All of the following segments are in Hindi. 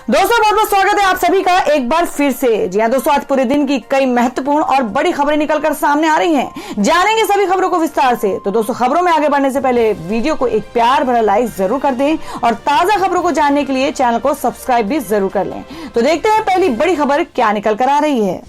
दोस्तों बहुत बहुत स्वागत है आप सभी का एक बार फिर से। जी हाँ दोस्तों, आज पूरे दिन की कई महत्वपूर्ण और बड़ी खबरें निकलकर सामने आ रही हैं। जानेंगे सभी खबरों को विस्तार से। तो दोस्तों खबरों में आगे बढ़ने से पहले वीडियो को एक प्यार भरा लाइक जरूर कर दें और ताजा खबरों को जानने के लिए चैनल को सब्सक्राइब भी जरूर कर लें। तो देखते हैं पहली बड़ी खबर क्या निकल कर आ रही है।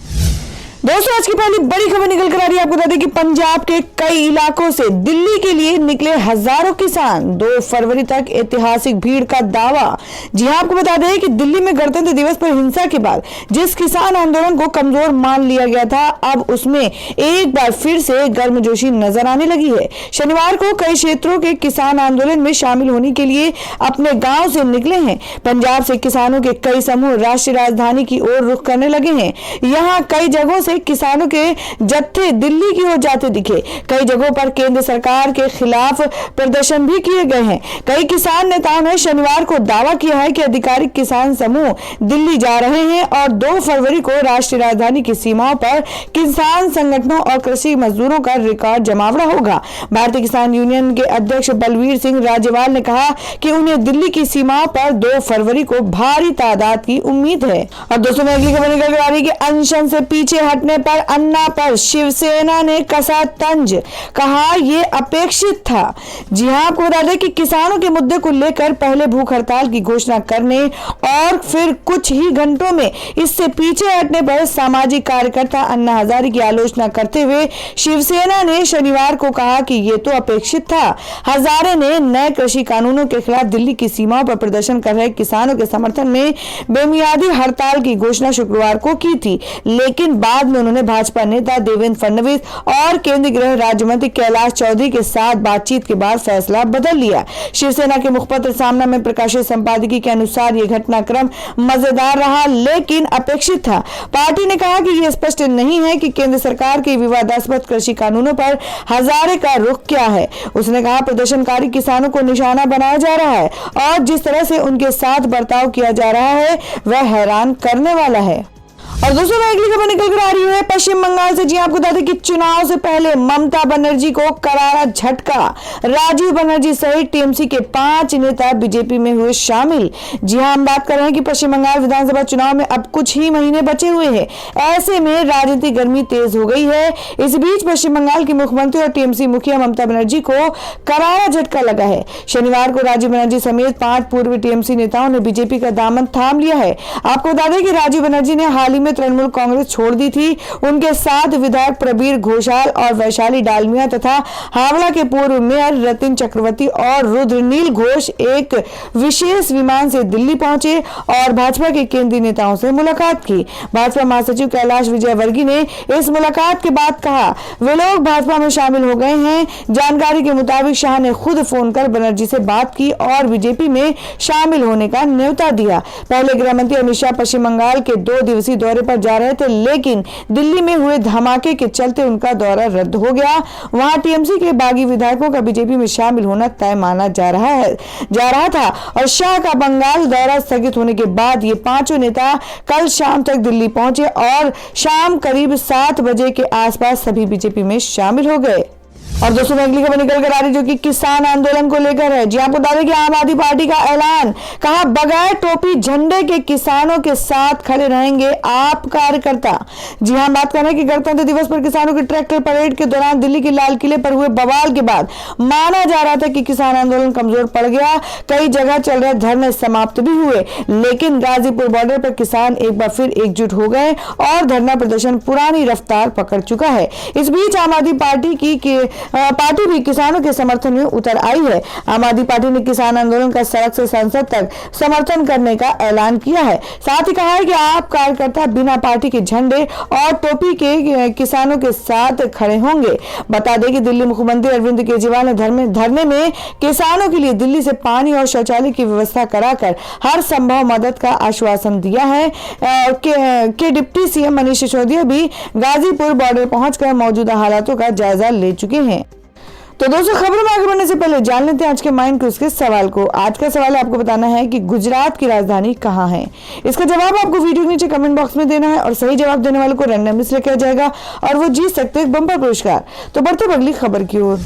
दोस्तों आज की पहली बड़ी खबर निकल कर आ रही है। आपको बता दें कि पंजाब के कई इलाकों से दिल्ली के लिए निकले हजारों किसान। 2 फरवरी तक ऐतिहासिक भीड़ का दावा। जी हां, आपको बता दें कि दिल्ली में गणतंत्र दिवस पर हिंसा के बाद जिस किसान आंदोलन को कमजोर मान लिया गया था, अब उसमें एक बार फिर से गर्मजोशी नजर आने लगी है। शनिवार को कई क्षेत्रों के किसान आंदोलन में शामिल होने के लिए अपने गाँव से निकले हैं। पंजाब से किसानों के कई समूह राष्ट्रीय राजधानी की ओर रुख करने लगे हैं। यहाँ कई जगहों किसानों के जत्थे दिल्ली की ओर जाते दिखे। कई जगहों पर केंद्र सरकार के खिलाफ प्रदर्शन भी किए गए हैं। कई किसान नेताओं ने शनिवार को दावा किया है कि आधिकारिक किसान समूह दिल्ली जा रहे हैं और 2 फरवरी को राष्ट्रीय राजधानी की सीमाओं पर किसान संगठनों और कृषि मजदूरों का रिकॉर्ड जमावड़ा होगा। भारतीय किसान यूनियन के अध्यक्ष बलवीर सिंह राजेवाल ने कहा कि उन्हें दिल्ली की सीमाओं पर 2 फरवरी को भारी तादाद की उम्मीद है। और दोस्तों में अगली खबर निकल कर आ रही है कि अनशन से पीछे हटने पर अन्ना पर शिवसेना ने कसा तंज, कहा यह अपेक्षित था। जी हां, आपको बता दें कि किसानों के मुद्दे को लेकर पहले भूख हड़ताल की घोषणा करने और फिर कुछ ही घंटों में इससे पीछे हटने पर सामाजिक कार्यकर्ता अन्ना हजारे की आलोचना करते हुए शिवसेना ने शनिवार को कहा कि यह तो अपेक्षित था। हजारे ने नए कृषि कानूनों के खिलाफ दिल्ली की सीमाओं पर प्रदर्शन कर रहे किसानों के समर्थन में बेमियादी हड़ताल की घोषणा शुक्रवार को की थी, लेकिन बाद में उन्होंने भाजपा नेता देवेंद्र फडणवीस और केंद्रीय गृह राज्य मंत्री कैलाश चौधरी के साथ बातचीत के बाद फैसला बदल लिया। शिवसेना के मुखपत्र सामना में प्रकाशित संपादकीय के अनुसार यह घटनाक्रम मजेदार रहा लेकिन अपेक्षित था। पार्टी ने कहा कि यह स्पष्ट नहीं है कि केंद्र सरकार के विवादास्पद कृषि कानूनों पर हजारे का रुख क्या है। उसने कहा प्रदर्शनकारी किसानों को निशाना बनाया जा रहा है और जिस तरह से उनके साथ बर्ताव किया जा रहा है वह हैरान करने वाला है। और दोस्तों में अगली खबर निकल कर आ रही है पश्चिम बंगाल से। जी आपको बता दें कि चुनाव से पहले ममता बनर्जी को करारा झटका। राजीव बनर्जी सहित टीएमसी के 5 नेता बीजेपी में हुए शामिल। जी हां, हम बात कर रहे हैं कि पश्चिम बंगाल विधानसभा चुनाव में अब कुछ ही महीने बचे हुए हैं। ऐसे में राजनीतिक गर्मी तेज हो गई है। इस बीच पश्चिम बंगाल की मुख्यमंत्री और टीएमसी मुखिया ममता बनर्जी को करारा झटका लगा है। शनिवार को राजीव बनर्जी समेत 5 पूर्व टीएमसी नेताओं ने बीजेपी का दामन थाम लिया है। आपको बता दें कि राजीव बनर्जी ने हाल ही में तृणमूल कांग्रेस छोड़ दी थी। उनके साथ विधायक प्रबीर घोषाल और वैशाली डालमिया तथा हावड़ा के पूर्व मेयर रतिन चक्रवर्ती और रुद्रनील घोष एक विशेष विमान से दिल्ली पहुंचे और भाजपा के केंद्रीय नेताओं से मुलाकात की। भाजपा महासचिव कैलाश विजयवर्गीय ने इस मुलाकात के बाद कहा वे लोग भाजपा में शामिल हो गए हैं। जानकारी के मुताबिक शाह ने खुद फोन कर बनर्जी से बात की और बीजेपी में शामिल होने का न्योता दिया। पहले गृह मंत्री अमित शाह पश्चिम बंगाल के 2 दिवसीय दौरे पर जा रहे थे, लेकिन दिल्ली में हुए धमाके के चलते उनका दौरा रद्द हो गया। वहां टीएमसी के बागी विधायकों का बीजेपी में शामिल होना तय माना जा रहा था और शाह का बंगाल दौरा स्थगित होने के बाद ये 5 नेता कल शाम तक दिल्ली पहुंचे और शाम करीब 7 बजे के आसपास सभी बीजेपी में शामिल हो गए। और दोस्तों में अगली खबर निकल कर आ रही जो कि किसान आंदोलन को लेकर है। जी आपको बता दें कि आम आदमी पार्टी का ऐलान, कहा बगैर टोपी झंडे के किसानों के साथ खड़े रहेंगे आप कार्यकर्ता। जी हां, बात कर रहे हैं कि गणतंत्र दिवस पर किसानों की ट्रैक्टर परेड के दौरान दिल्ली के लाल किले पर हुए बवाल के बाद माना जा रहा था कि किसान आंदोलन कमजोर पड़ गया। कई जगह चल रहे धरने समाप्त भी हुए, लेकिन गाजीपुर बॉर्डर पर किसान एक बार फिर एकजुट हो गए और धरना प्रदर्शन पुरानी रफ्तार पकड़ चुका है। इस बीच आम आदमी पार्टी भी किसानों के समर्थन में उतर आई है। आम आदमी पार्टी ने किसान आंदोलन का सड़क से संसद तक समर्थन करने का ऐलान किया है। साथ ही कहा है कि आप कार्यकर्ता बिना पार्टी के झंडे और टोपी के किसानों के साथ खड़े होंगे। बता दें कि दिल्ली मुख्यमंत्री अरविंद केजरीवाल ने धरने में किसानों के लिए दिल्ली से पानी और शौचालय की व्यवस्था कराकर हर संभव मदद का आश्वासन दिया है। के डिप्टी सीएम मनीष सिसोदिया भी गाजीपुर बॉर्डर पहुंचकर मौजूदा हालातों का जायजा ले चुके हैं। तो दोस्तों खबरों में आगे बढ़ने से पहले जान लेते हैं आज के माइंड क्विज के सवाल को। आज का सवाल आपको बताना है कि गुजरात की राजधानी कहाँ है। इसका जवाब आपको वीडियो के नीचे कमेंट बॉक्स में देना है और सही जवाब देने वाले को रैंडमली सिलेक्ट किया जाएगा और वो जीत सकते हैं बम्पर पुरस्कार। तो बढ़ते अगली खबर की ओर।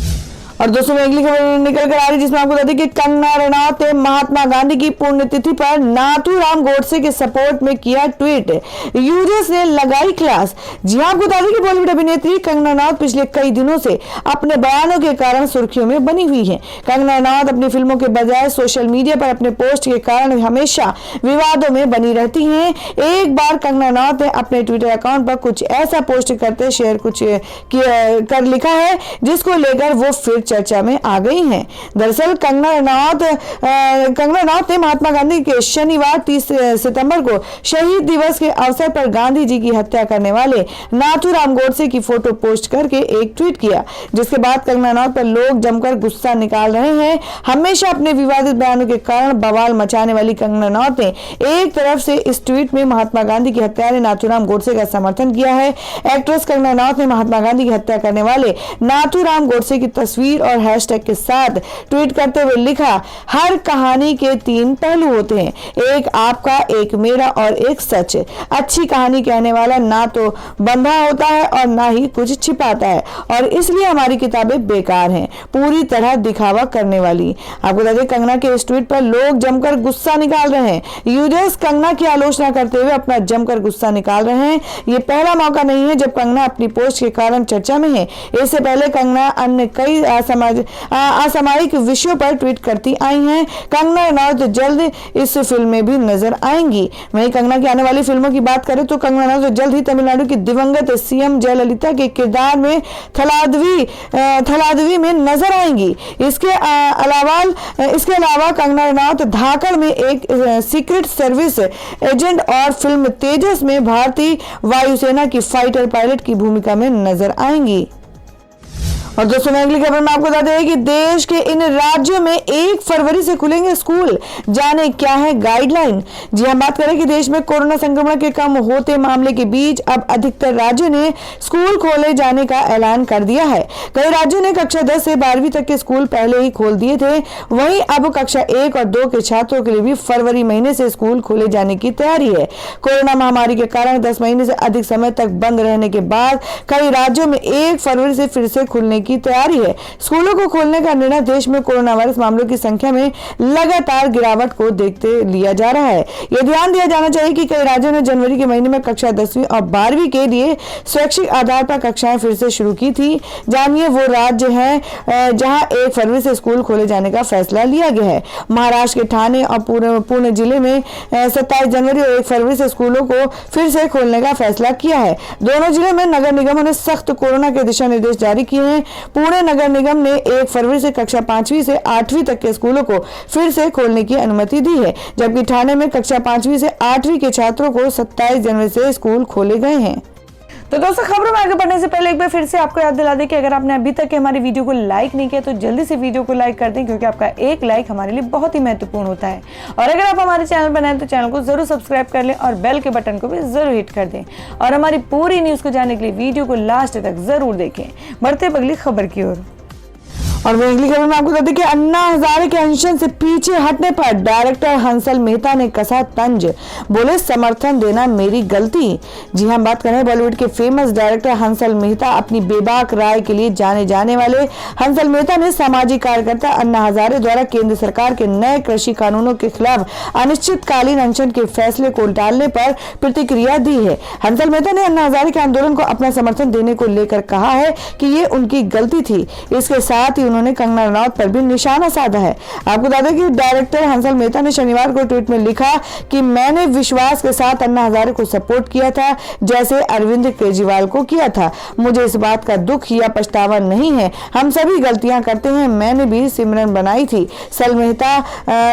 और दोस्तों में अगली खबर निकल कर आ रही जिसमें आपको बता दें कि कंगना रनौत ने महात्मा गांधी की पुण्यतिथि पर नाथूराम गोडसे के सपोर्ट में किया ट्वीट, यूजर्स ने लगाई क्लास। जी हां, आपको बता दें कि बॉलीवुड अभिनेत्री कंगना रनौत पिछले कई दिनों से अपने बयानों के कारण सुर्खियों में बनी हुई है। कंगना रनौत अपनी फिल्मों के बजाय सोशल मीडिया पर अपने पोस्ट के कारण हमेशा विवादों में बनी रहती हैं। एक बार कंगना रनौत ने अपने ट्विटर अकाउंट पर कुछ ऐसा पोस्ट करते शेयर कर लिखा है जिसको लेकर वो फिर चर्चा में आ गई हैं। दरअसल कंगना रनौत ने महात्मा गांधी के शनिवार 30 सितंबर को शहीद दिवस के अवसर पर गांधी जी की हत्या करने वाले नाथूराम गोडसे की फोटो पोस्ट करके एक ट्वीट किया, जिसके बाद कंगना रनौत पर लोग जमकर गुस्सा निकाल रहे हैं। हमेशा अपने विवादित बयानों के कारण बवाल मचाने वाली कंगना रनौत ने एक तरफ से इस ट्वीट में महात्मा गांधी की हत्यारे नाथूराम गोडसे का समर्थन किया है। एक्ट्रेस कंगना रनौत ने महात्मा गांधी की हत्या करने वाले नाथूराम गोडसे की तस्वीर और हैशटैग के साथ ट्वीट करते हुए लिखा, हर कहानी के 3 पहलू होते हैं, एक आपका, एक मेरा और एक सच। अच्छी कहानी कहने वाला ना तो बंधा होता है और ना ही कुछ छिपाता है, और इसलिए हमारी किताबें बेकार हैं, पूरी तरह दिखावा करने वाली। आपको बता दें कंगना के इस ट्वीट पर लोग जमकर गुस्सा निकाल रहे हैं। यूजर्स कंगना की आलोचना करते हुए अपना जमकर गुस्सा निकाल रहे हैं। ये पहला मौका नहीं है जब कंगना अपनी पोस्ट के कारण चर्चा में है। इससे पहले कंगना अन्य कई असामयिक विषयों पर ट्वीट करती आई हैं। कंगना रनौत जल्द इस फिल्म में भी नजर आएंगी। वहीं कंगना की आने वाली फिल्मों की बात करें तो कंगना रनौत जल्द ही तमिलनाडु की दिवंगत सीएम जयललिता के किरदार में थलादवी में नजर आएंगी। इसके अलावा कंगना रनौत धाकड़ में एक सीक्रेट सर्विस एजेंट और फिल्म तेजस में भारतीय वायुसेना की फाइटर पायलट की भूमिका में नजर आएंगी। और दोस्तों अगली खबर में आपको बता दें कि देश के इन राज्यों में 1 फरवरी से खुलेंगे स्कूल, जाने क्या है गाइडलाइन। जी हम बात करें कि देश में कोरोना संक्रमण के कम होते मामले के बीच अब अधिकतर राज्यों ने स्कूल खोले जाने का ऐलान कर दिया है। कई राज्यों ने कक्षा 10 से 12वीं तक के स्कूल पहले ही खोल दिए थे। वहीं अब कक्षा 1 और 2 के छात्रों के लिए भी फरवरी महीने से स्कूल खोले जाने की तैयारी है। कोरोना महामारी के कारण 10 महीने से अधिक समय तक बंद रहने के बाद कई राज्यों में 1 फरवरी से फिर से खुलने की तैयारी है। स्कूलों को खोलने का निर्णय देश में कोरोना वायरस मामलों की संख्या में लगातार गिरावट को देखते लिया जा रहा है। यह ध्यान दिया जाना चाहिए कि कई राज्यों ने जनवरी के महीने में कक्षा 10वीं और 12वीं के लिए स्वैच्छिक आधार पर कक्षाएं फिर से शुरू की थी। जानिए वो राज्य हैं जहां 1 फरवरी से स्कूल खोले जाने का फैसला लिया गया है। महाराष्ट्र के ठाणे और पुणे जिले में 27 जनवरी और 1 फरवरी से स्कूलों को फिर से खोलने का फैसला किया है। दोनों जिले में नगर निगमों ने सख्त कोरोना के दिशा निर्देश जारी किए हैं। पुणे नगर निगम ने 1 फरवरी से कक्षा 5वीं से 8वीं तक के स्कूलों को फिर से खोलने की अनुमति दी है, जबकि ठाणे में कक्षा 5वीं से 8वीं के छात्रों को 27 जनवरी से स्कूल खोले गए हैं। तो दोस्तों खबरों में आगे बढ़ने से पहले एक बार फिर से आपको याद दिला दें कि अगर आपने अभी तक हमारी वीडियो को लाइक नहीं किया तो जल्दी से वीडियो को लाइक कर दें, क्योंकि आपका एक लाइक हमारे लिए बहुत ही महत्वपूर्ण होता है। और अगर आप हमारे चैनल पर नए हैं तो चैनल को जरूर सब्सक्राइब कर लें और बेल के बटन को भी जरूर हिट कर दें। और हमारी पूरी न्यूज को जानने के लिए वीडियो को लास्ट तक जरूर देखें। बढ़ते अगली खबर की ओर। और अगली खबर में आपको बता दें कि अन्ना हजारे के अनशन से पीछे हटने पर डायरेक्टर हंसल मेहता ने कसा तंज, बोले समर्थन देना मेरी गलती। जी हम बात कर रहे हैं बॉलीवुड के फेमस डायरेक्टर हंसल मेहता। अपनी बेबाक राय के लिए जाने जाने वाले हंसल मेहता ने सामाजिक कार्यकर्ता अन्ना हजारे द्वारा केंद्र सरकार के नए कृषि कानूनों के खिलाफ अनिश्चितकालीन अनशन के फैसले को टालने पर प्रतिक्रिया दी है। हंसल मेहता ने अन्ना हजारे के आंदोलन को अपना समर्थन देने को लेकर कहा है कि ये उनकी गलती थी। इसके साथ ही उन्होंने कंगना रनौत पर भी निशाना साधा है। आपको बता दें कि डायरेक्टर हंसल मेहता ने शनिवार को ट्वीट में लिखा कि मैंने विश्वास के साथ अन्ना हजारे को सपोर्ट किया था जैसे अरविंद केजरीवाल को किया था। मुझे इस बात का दुख या पछतावा नहीं है। हम सभी गलतियां करते हैं। मैंने भी सिमरन बनाई थी। सल मेहता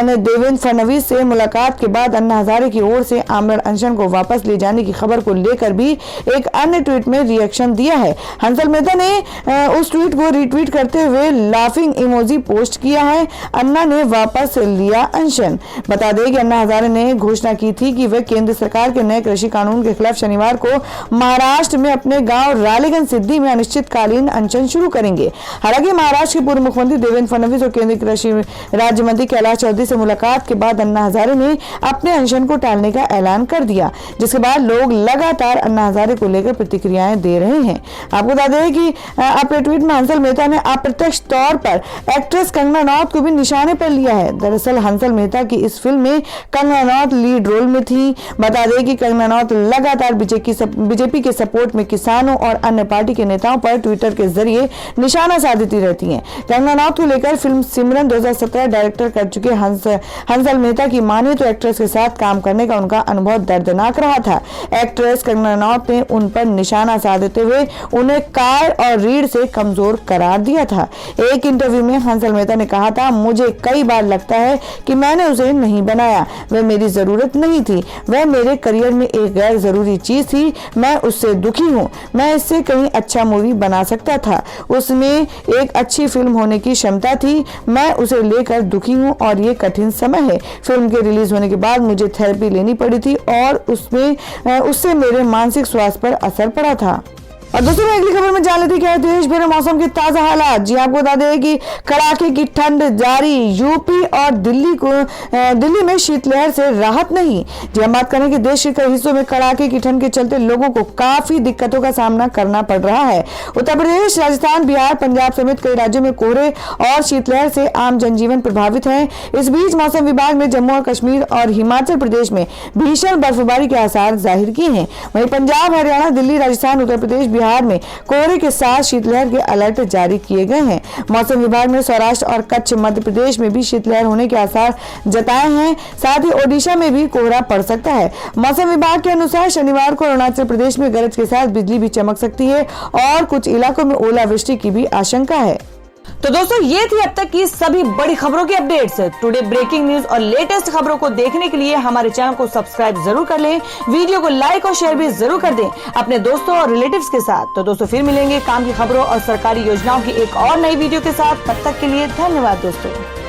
ने देवेंद्र फडणवीस से मुलाकात के बाद अन्ना हजारे की ओर से आमरण अनशन को वापस ले जाने की खबर को लेकर भी एक अन्य ट्वीट में रिएक्शन दिया है। हंसल मेहता ने उस ट्वीट को रीट्वीट करते हुए लाफिंग इमोजी पोस्ट किया है। अन्ना ने वापस लिया अनशन। बता दें कि अन्ना हजारे ने घोषणा की थी कि वे केंद्र सरकार के नए कृषि कानून के खिलाफ शनिवार को महाराष्ट्र में अपने गांव रालेगंज सिद्धि में अनिश्चितकालीन अनशन शुरू करेंगे। हालांकि महाराष्ट्र के पूर्व मुख्यमंत्री देवेंद्र फडणवीस और केंद्रीय कृषि राज्य मंत्री कैलाश चौधरी से मुलाकात के बाद अन्ना हजारे ने अपने अनशन को टालने का ऐलान कर दिया, जिसके बाद लोग लगातार अन्ना हजारे को लेकर प्रतिक्रियाएं दे रहे हैं। आपको बता दें कि अपने ट्वीट में हंसल मेहता ने अप्रत्यक्ष तौर तौर पर एक्ट्रेस कंगना रनौत को भी निशाने पर लिया है। दरअसल हंसल मेहता की इस फिल्म में कंगना रनौत लीड रोल में थी। बता दें कि कंगना रनौत लगातार बीजेपी के सपोर्ट में किसानों और अन्य पार्टी के नेताओं पर ट्विटर के जरिए निशाना साधती रहती हैं। कंगना रनौत को लेकर फिल्म सिमरन 2017 डायरेक्टर कर चुके हंसल मेहता की माने तो एक्ट्रेस के साथ काम करने का उनका अनुभव दर्दनाक रहा था। एक्ट्रेस कंगना रनौत ने उन पर निशाना साधते हुए उन्हें कार और रीढ़ से कमजोर करार दिया था। एक इंटरव्यू में हंसल मेहता ने कहा था, मुझे कई बार लगता है कि मैंने उसे नहीं बनाया, वह मेरी जरूरत नहीं थी, वह मेरे करियर में एक गैर जरूरी चीज थी। मैं उससे दुखी हूँ, मैं इससे कहीं अच्छा मूवी बना सकता था, उसमें एक अच्छी फिल्म होने की क्षमता थी, मैं उसे लेकर दुखी हूँ और ये कठिन समय है। फिल्म के रिलीज होने के बाद मुझे थेरेपी लेनी पड़ी थी और उससे मेरे मानसिक स्वास्थ्य पर असर पड़ा था। और दोस्तों अगली खबर में जान लेते हैं क्या है देश भर में मौसम के ताजा हालात। जी आपको बता दें कि कड़ाके की ठंड जारी, यूपी और दिल्ली में शीतलहर से राहत नहीं। जी हम बात करें कि देश के कई हिस्सों में कड़ाके की ठंड के चलते लोगों को काफी दिक्कतों का सामना करना पड़ रहा है। उत्तर प्रदेश, राजस्थान, बिहार, पंजाब समेत कई राज्यों में कोहरे और शीतलहर से आम जनजीवन प्रभावित है। इस बीच मौसम विभाग ने जम्मू और कश्मीर और हिमाचल प्रदेश में भीषण बर्फबारी के आसार जाहिर किए हैं। वहीं पंजाब, हरियाणा, दिल्ली, राजस्थान, उत्तर प्रदेश, बिहार में कोहरे के साथ शीतलहर के अलर्ट जारी किए गए हैं। मौसम विभाग ने सौराष्ट्र और कच्छ मध्य प्रदेश में भी शीतलहर होने के आसार जताए हैं। साथ ही ओडिशा में भी कोहरा पड़ सकता है। मौसम विभाग के अनुसार शनिवार को अरुणाचल प्रदेश में गरज के साथ बिजली भी चमक सकती है और कुछ इलाकों में ओलावृष्टि की भी आशंका है। तो दोस्तों ये थी अब तक की सभी बड़ी खबरों की अपडेट्स। टुडे ब्रेकिंग न्यूज और लेटेस्ट खबरों को देखने के लिए हमारे चैनल को सब्सक्राइब जरूर कर लें, वीडियो को लाइक और शेयर भी जरूर कर दें अपने दोस्तों और रिलेटिव्स के साथ। तो दोस्तों फिर मिलेंगे काम की खबरों और सरकारी योजनाओं की एक और नई वीडियो के साथ। तब तक के लिए धन्यवाद दोस्तों।